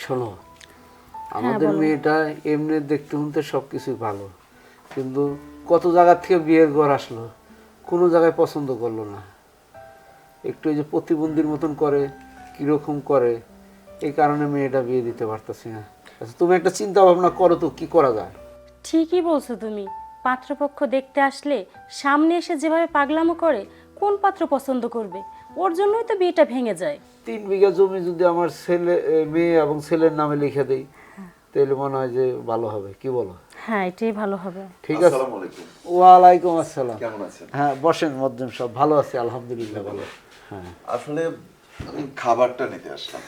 শোনো, হ্যাঁ আমাদের বলো। মেয়েটা এমনি দেখতে শুনতে সব কিছুই ভালো, কিন্তু কত জায়গা থেকে বিয়ের ঘর আসলো, কোনো জায়গায় পছন্দ করলো না। একটু এই যে প্রতিবন্ধীর মতন করে, কীরকম করে, এই কারণে মেয়েটা বিয়ে দিতে পারতেছি না। আচ্ছা, তুমি একটা চিন্তা ভাবনা করো তো কি করা যায়। ঠিকই বলছো তুমি। পাত্রপক্ষ দেখতে আসলে সামনে এসে যেভাবে পাগলামো করে, কোন পাত্র পছন্দ করবে? ওর জন্যই তো বিয়েটা ভেঙে যায়। 3 বিঘা জমি যদি আমার মেয়ে এবং ছেলের নামে লিখে দেই, তাহলে মনে হয় যে ভালো হবে, কি বলো? হ্যাঁ, এটাই ভালো হবে। ঠিক আছে। আসসালামু আলাইকুম। ওয়ালাইকুম আসসালাম। কেমন আছেন? হ্যাঁ বসেন মজ্জুম সাহেব, ভালো আছি আলহামদুলিল্লাহ, ভালো। হ্যাঁ আসলে আমি খাবারটা নিতে আসলাম।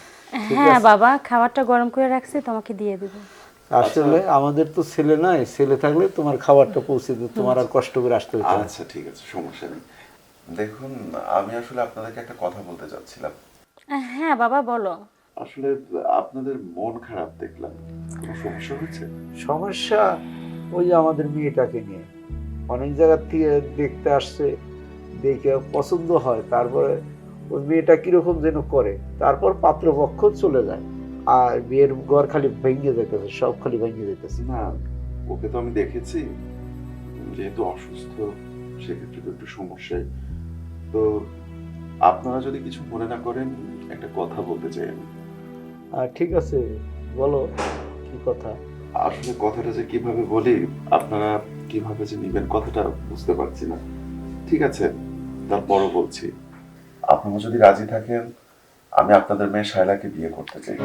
হ্যাঁ বাবা, খাবারটা গরম করে রাখছি, তোমাকে দিয়ে দেবো। আসলে আমাদের তো ছেলে নাই, ছেলে থাকলে তোমার খাবারটা পৌঁছে দিত, তোমার আর কষ্ট করে আসতে হতো না। আচ্ছা ঠিক আছে, সমস্যা নেই। দেখুন, আমি আসলে আপনাদেরকে একটা কথা বলতে চাচ্ছিলাম। হ্যাঁ বাবা বলো। আসলে আপনাদের মন খারাপ দেখলাম, কোনো সমস্যা হয়েছে? সমস্যা ওই যে আমাদের মেয়েটাকে নিয়ে অনেক জায়গার থেকে দেখতে আসছে, দেখে পছন্দ হয়, তারপরে ওই মেয়েটা কিরকম যেন করে, তারপর পাত্রপক্ষ চলে যায়, আর বিয়ের ঘর খালি ভেঙে যেতেছে, সব খালি ভেঙে যেতেছে। না, ওকে তো আমি দেখেছি, যেহেতু অসুস্থ সেক্ষেত্রে তো একটু সমস্যায়। তো আপনারা যদি কিছু মনে না করেন, একটা কথা বলতে চাই আমি। আর ঠিক আছে, বলো কি কথা। আসলে কথাটা যে কিভাবে বলি, আপনারা কিভাবে যে নিবেন কথাটা বুঝতে পারছি না। ঠিক আছে, তারপরও বলছি, আপনারা যদি রাজি থাকেন, আমি আপনাদের মেয়ে শায়লাকে বিয়ে করতে চাই।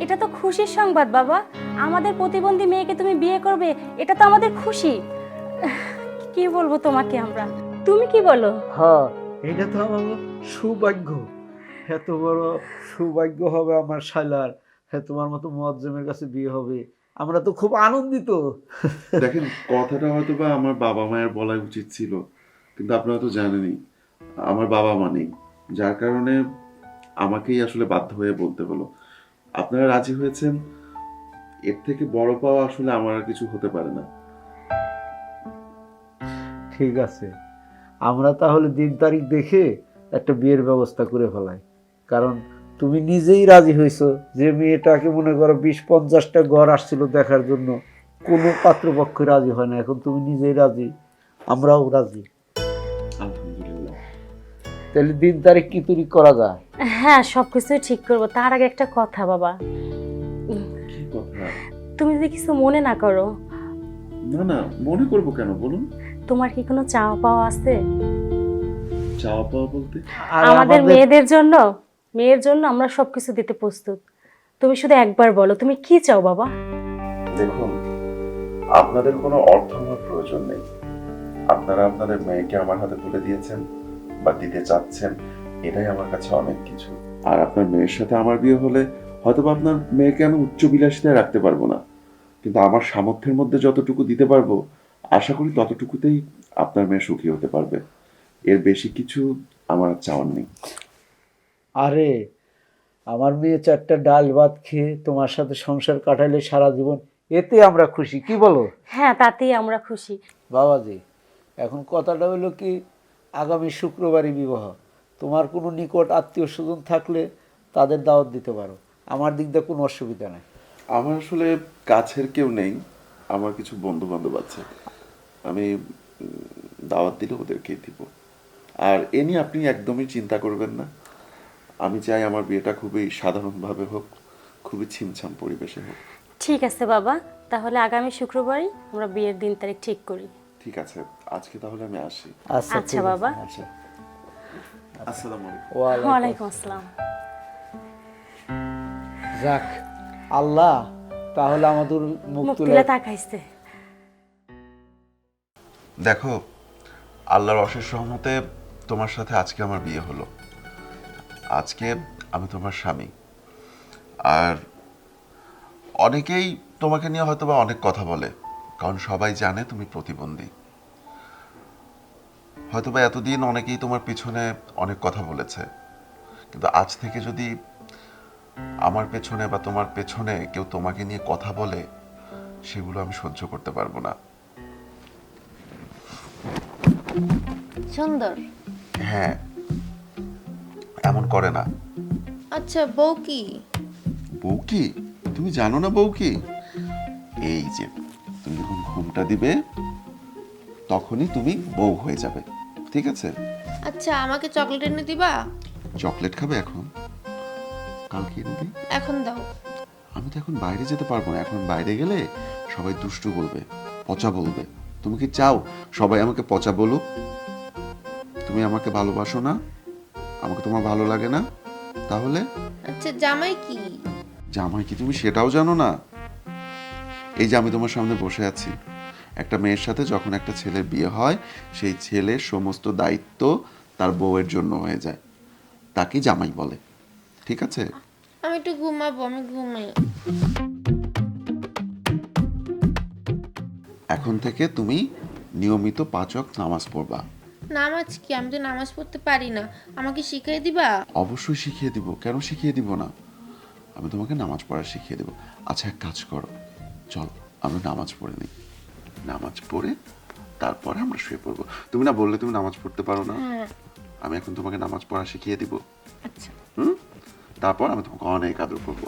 এটা তো খুশির সংবাদ বাবা। আমাদের প্রতিবন্ধী মেয়েকে তুমি বিয়ে করবে, এটা তো আমাদের খুশি। কি বলবো তোমাকে আমরা, তুমি কি বলো? হ্যাঁ, এটা তো আমার সৌভাগ্য, এত বড় সৌভাগ্য হবে আমার শালার, হ্যাঁ তোমার মতো মুয়াজ্জমের কাছে বিয়ে হবে, আমরা তো খুব আনন্দিত। দেখেন, কথাটা হয়তো বা আমার বাবা মায়ের বলা উচিত ছিল, কিন্তু আপনারা তো জানেনই আমার বাবা মা নেই, যার কারণে আমাকেই আসলে বাধ্য হয়ে বলতে হলো। আপনারা রাজি হয়েছেন, এর থেকে বড় পাওয়া আসলে আমার আর কিছু হতে পারে না। ঠিক আছে, আমরা তাহলে দিন তারিখ দেখে একটা বিয়ের ব্যবস্থা করে ফেলাই, কারণ তুমি নিজেই রাজি হয়েছো, যে মেয়েটাকে মনে করো 20-50টা ঘর আসছিল দেখার জন্য, কোনো পাত্রপক্ষ রাজি হয় না, এখন তুমি নিজেই রাজি, আমরাও রাজি, আলহামদুলিল্লাহ। তাহলে দিন তারিখ কি তৈরি করা যায়? হ্যাঁ, সবকিছুই ঠিক করবো। তার আগে একটা কথা বাবা, কি কথা? তুমি যদি কিছু মনে না করো, না না, মনে করবো কেন বলুন। তোমার কি কোনো চাওয়া পাওয়া আছে চাওয়া পাওয়া বলতে? আর আমাদের মেয়েদের জন্য? মেয়ের জন্য আমরা সবকিছু দিতে প্রস্তুত। তুমি শুধু একবার বলো তুমি কি চাও বাবা। দেখুন, আপনাদের কোনো অর্থ আমার প্রয়োজন নেই। আপনারা আপনাদের মেয়েকে আমার হাতে তুলে দিয়েছেন বা দিতে চাচ্ছেন, এটাই আমার কাছে অনেক কিছু। আর আপনার মেয়ের সাথে আমার বিয়ে হলে হয়তো বা আপনার মেয়েকে আমি উচ্চ বিলাসিতায় রাখতে পারবো না, কিন্তু আমার সামর্থ্যের মধ্যে যতটুকু দিতে পারবো, আশা করি ততটুকুতেই আপনার মেয়ে সুখী হতে পারবে। এর বেশি কিছু আমার আর চাওয়ার নেই। আরে, আমার মেয়ে 4টা ডাল ভাত খেয়ে তোমার সাথে সংসার কাটাইলে সারা জীবন, এতে আমরা খুশি, কি বলো? হ্যাঁ, তাতেই আমরা খুশি। বাবাজি, এখন কথাটা হলো কি, আগামী শুক্রবারই বিবাহ, তোমার কোনো নিকট আত্মীয় স্বজন থাকলে তাদের দাওয়াত দিতে পারো, আমার দিক দিয়ে কোনো অসুবিধা নেই। আমার আসলে কাছের কেউ নেই, আমার কিছু বন্ধু বান্ধব আছে, আমি দাওয়াত দিলে ওদেরকেই দিব। আর এ নিয়ে আপনি একদমই চিন্তা করবেন না। আমি চাই আমার বিয়েটা খুবই সাধারণভাবে হোক, খুবই ছিমছাম পরিবেশে হোক। ঠিক আছে বাবা, তাহলে আগামী শুক্রবারই আমরা বিয়ের দিন তারিখ ঠিক করি। ঠিক আছে, আজকে তাহলে আমি আসি। আচ্ছা ঠিক আছে, বাবা। আচ্ছা। আসসালামু আলাইকুম। ওয়ালাইকুম আসসালাম। যাক, আল্লাহ তাহলে আমাদের মুখ মুখ তুলে তুলে তাকাইছে। দেখো, আল্লাহর অশেষ রহমতে তোমার সাথে আজকে আমার বিয়ে হলো। আজকে আমি তোমার স্বামী। আর অনেকেই তোমাকে নিয়ে হয়তো বা অনেক কথা বলে, কারণ সবাই জানে তুমি প্রতিবন্ধী। হয়তোবা এতদিন অনেকেই তোমার পিছনে অনেক কথা বলেছে, কিন্তু আজ থেকে যদি আমার পেছনে বা তোমার পেছনে কেউ তোমাকে নিয়ে কথা বলে, সেগুলো আমি সহ্য করতে পারবো না। সুন্দর। হ্যাঁ, এমন করে না। আচ্ছা, বউ কি? বউ কি? তুমি জানো না বউ কি? এই যে তুমি যখন ঘুমটা দিবে তখনই তুমি বউ হয়ে যাবে, ঠিক আছে? আচ্ছা, আমাকে চকলেট এনে দিবা? চকলেট খাবে এখন? কালকে এনে দিই। এখন দাও। আমি তো এখন বাইরে যেতে পারবো না, এখন বাইরে গেলে সবাই দুষ্টু বলবে, পচা বলবে। তুমি কি চাও সবাই আমাকে পচা বলুক? তুমি আমাকে ভালোবাসো না? আমাকে তোমার ভালো লাগে না? তাহলে আচ্ছা, জামাই কি? জামাই কি তুমি সেটাও জানো না? এই যে আমি তোমার সামনে বসে আছি, একটা মেয়ের সাথে যখন একটা ছেলের বিয়ে হয় সেই ছেলের সমস্ত দায়িত্ব তার বউয়ের জন্য হয়ে যায়, তাকে জামাই বলে, ঠিক আছে? আমি একটু ঘুমাবো, আমি ঘুমাই। এখন থেকে তুমি নিয়মিত 5 ওয়াক্ত নামাজ পড়বা। নামাজ কি? আমি তো নামাজ পড়তে পারি না, আমাকে শিখিয়ে দিবা? অবশ্যই শিখিয়ে দিব, কেন শিখিয়ে দিব না? আমি তোমাকে নামাজ পড়া শিখিয়ে দেব। আচ্ছা, এক কাজ করো, চল আমরা নামাজ পড়ে নিই। নামাজ পড়ে তারপরে আমরা শুয়ে পড়বো। তুমি না বললে তুমি নামাজ পড়তে পারো না? হ্যাঁ। আমি এখন তোমাকে নামাজ পড়া শিখিয়ে দিব। আচ্ছা। হুম? তারপর আমি তোমাকে অনেক আদর করবো।